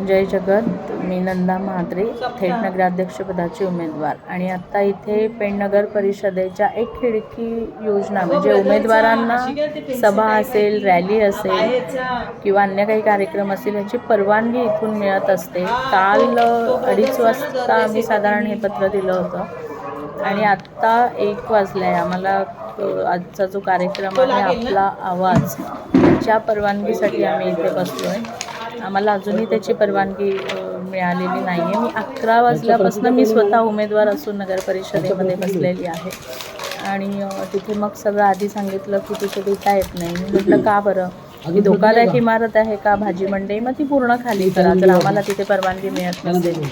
जय जगत. मी नंदा म्हात्रे, थेट नगराध्यक्षपदाची उमेदवार. आणि आत्ता इथे पेण नगर परिषदेच्या एक खिडकी योजना म्हणजे उमेदवारांना सभा असेल, रॅली असेल किंवा अन्य काही कार्यक्रम असेल याची परवानगी इथून मिळत असते. काल 2:30 वाजता आम्ही साधारण हे पत्र दिलं होतं आणि आत्ता 1 वाजले आहे. आम्हाला आजचा जो कार्यक्रम आहे आपला आवाज च्या परवानगीसाठी आम्ही इथे बसलो आहे. आम्हाला अजूनही त्याची परवानगी मिळालेली नाही आहे. मी 11 वाजल्यापासून मी स्वतः उमेदवार असून नगर परिषदेमध्ये बसलेली आहे आणि तिथे मग सगळं आधी सांगितलं की तिथे देता येत नाही. मी म्हटलं का बरं, ही धोकादायक इमारत आहे का भाजी मंडई, मग ती पूर्ण खाली करा जर आम्हाला तिथे परवानगी मिळत नसेल.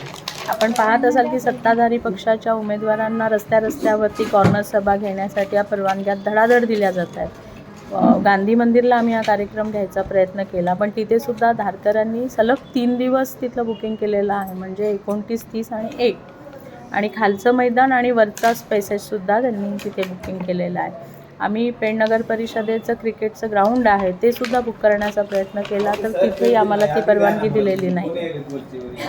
आपण पाहत असाल की सत्ताधारी पक्षाच्या उमेदवारांना रस्त्यावरती कॉर्नर सभा घेण्यासाठी या परवानग्या धडाधड दिल्या जात आहेत. गांधी मंदिरला आम्ही हा कार्यक्रम घ्यायचा प्रयत्न केला, पण तिथे सुद्धा धारकरांनी सलग 3 दिवस तिथलं बुकिंग केलेलं आहे, म्हणजे 29, 30 आणि 1. आणि खालचं मैदान आणि वरचा स्पेसेससुद्धा त्यांनी तिथे बुकिंग केलेलं आहे. आम्ही पेण नगर परिषदेचं क्रिकेटचं ग्राउंड आहे ते सुद्धा बुक करण्याचा प्रयत्न केला, तर तिथेही आम्हाला ती परवानगी दिलेली नाही.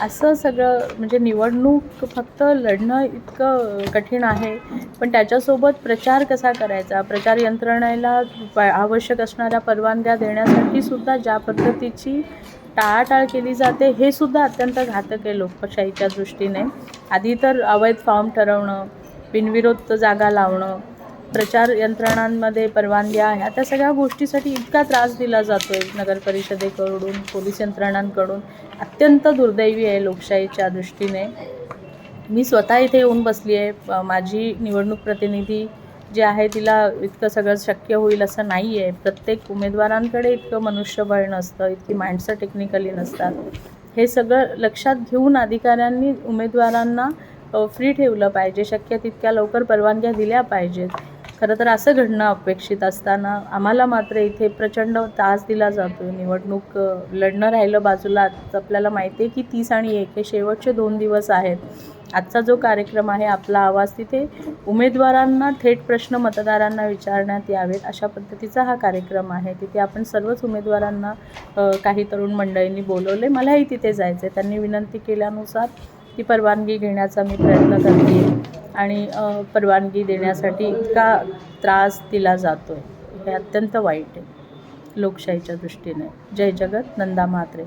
असं सगळं म्हणजे निवडणूक फक्त लढणं इतकं कठीण आहे, पण त्याच्यासोबत प्रचार कसा करायचा, प्रचार यंत्रणेला आवश्यक असणाऱ्या परवानग्या देण्यासाठी सुद्धा ज्या पद्धतीची टाळाटाळ केली जाते हे सुद्धा अत्यंत घातक आहे लोकशाहीच्या दृष्टीने. आधी तर अवैध फॉर्म ठरवणं, बिनविरोध जागा लावणं, प्रचार यंत्रणांमध्ये परवानग्या ह्या त्या सगळ्या गोष्टीसाठी इतका त्रास दिला जातो आहे नगर परिषदेकडून, पोलीस यंत्रणांकडून. अत्यंत दुर्दैवी आहे लोकशाहीच्या दृष्टीने. मी स्वतः इथे येऊन बसली आहे. माझी निवडणूक प्रतिनिधी जे आहे तिला इतकं सगळं शक्य होईल असं नाही आहे. प्रत्येक उमेदवारांकडे इतकं मनुष्यबळ नसतं, इतकी माणसं टेक्निकली नसतात. हे सगळं लक्षात घेऊन अधिकाऱ्यांनी उमेदवारांना फ्री ठेवलं पाहिजे, शक्य तितक्या लवकर परवानग्या दिल्या पाहिजेत. खरं तर असं घडणं अपेक्षित असताना आम्हाला मात्र इथे प्रचंड त्रास दिला जातो आहे. निवडणूक लढणं राहिलं बाजूला, आपल्याला माहिती आहे की 30 आणि 1 हे शेवटचे 2 दिवस आहेत. आजचा जो कार्यक्रम आहे आपला आवाज, तिथे उमेदवारांना थेट प्रश्न मतदारांना विचारण्यात यावेत अशा पद्धतीचा हा कार्यक्रम आहे. तिथे आपण सर्वच उमेदवारांना काही तरुण मंडळींनी बोलवले. मलाही तिथे जायचं आहे. त्यांनी विनंती केल्यानुसार ती परवानगी घेण्याचा मी प्रयत्न करते आणि परवानगी देण्यासाठी इतका त्रास दिला जातो आहे, हे अत्यंत वाईट आहे लोकशाहीच्या दृष्टीने. जय जगत. नंदा म्हात्रे.